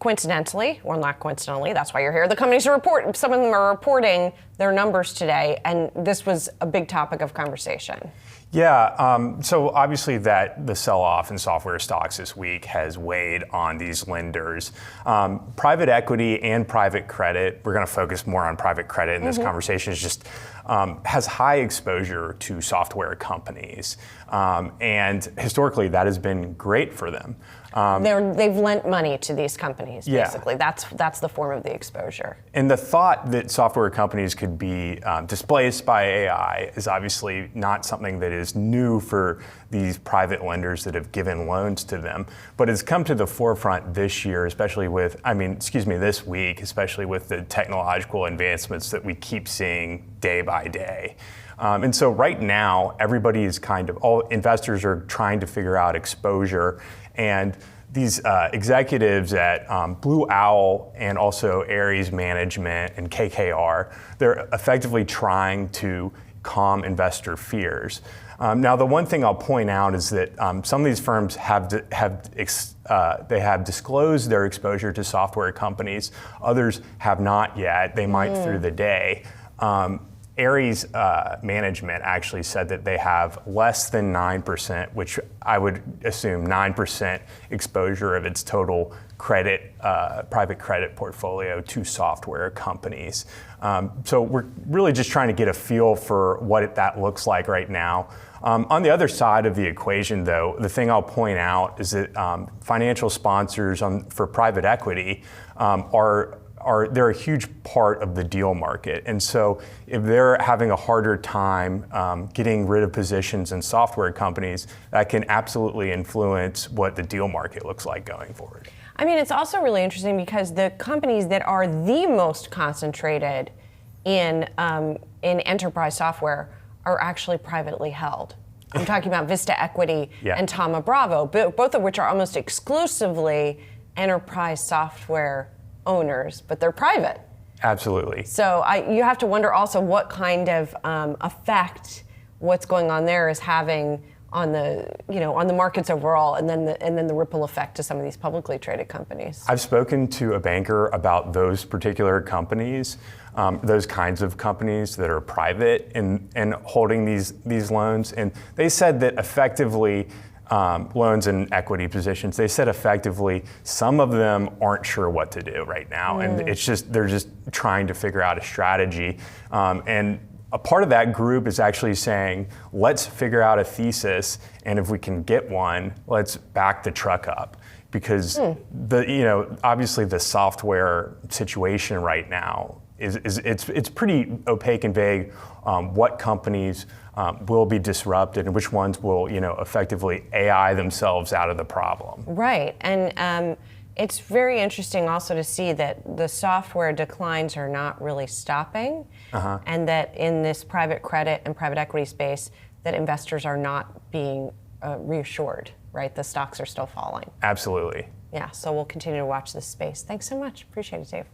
coincidentally, or not coincidentally, that's why you're here, the companies are some of them are reporting their numbers today, and this was a big topic of conversation. Yeah, so obviously the sell-off in software stocks this week has weighed on these lenders. Private equity and private credit, we're going to focus more on private credit in this conversation, is just has high exposure to software companies. And historically, that has been great for them. They've lent money to these companies, basically. Yeah. That's the form of the exposure. And the thought that software companies could be displaced by AI is obviously not something that is new for these private lenders that have given loans to them, but it's come to the forefront this year, especially with, this week, especially with the technological advancements that we keep seeing day by day. And so right now, everybody is all investors are trying to figure out exposure, and these executives at Blue Owl and also Ares Management and KKR, they're effectively trying to calm investor fears. Now, the one thing I'll point out is that some of these firms have disclosed their exposure to software companies. Others have not yet. They might through the day. Ares Management actually said that they have less than 9%, which I would assume 9% exposure of its total credit, private credit portfolio to software companies. So we're really just trying to get a feel for what that looks like right now. On the other side of the equation, though, the thing I'll point out is that financial sponsors for private equity they're a huge part of the deal market. And so if they're having a harder time getting rid of positions in software companies, that can absolutely influence what the deal market looks like going forward. I mean, it's also really interesting because the companies that are the most concentrated in enterprise software are actually privately held. I'm talking about Vista Equity and Thoma Bravo, both of which are almost exclusively enterprise software owners, but they're private. Absolutely. So you have to wonder also what kind of effect what's going on there is having on the markets overall, and then the ripple effect to some of these publicly traded companies. I've spoken to a banker about those particular companies, those kinds of companies that are private and holding these loans, and they said that effectively. Loans and equity positions, they said effectively some of them aren't sure what to do right now, and they're just trying to figure out a strategy. And a part of that group is actually saying, let's figure out a thesis, and if we can get one, let's back the truck up. Because obviously the software situation right now it's pretty opaque and vague what companies will be disrupted and which ones will effectively AI themselves out of the problem. Right, and it's very interesting also to see that the software declines are not really stopping, and that in this private credit and private equity space, that investors are not being reassured, right? The stocks are still falling. Absolutely. Yeah, so we'll continue to watch this space. Thanks so much. Appreciate it, Dave.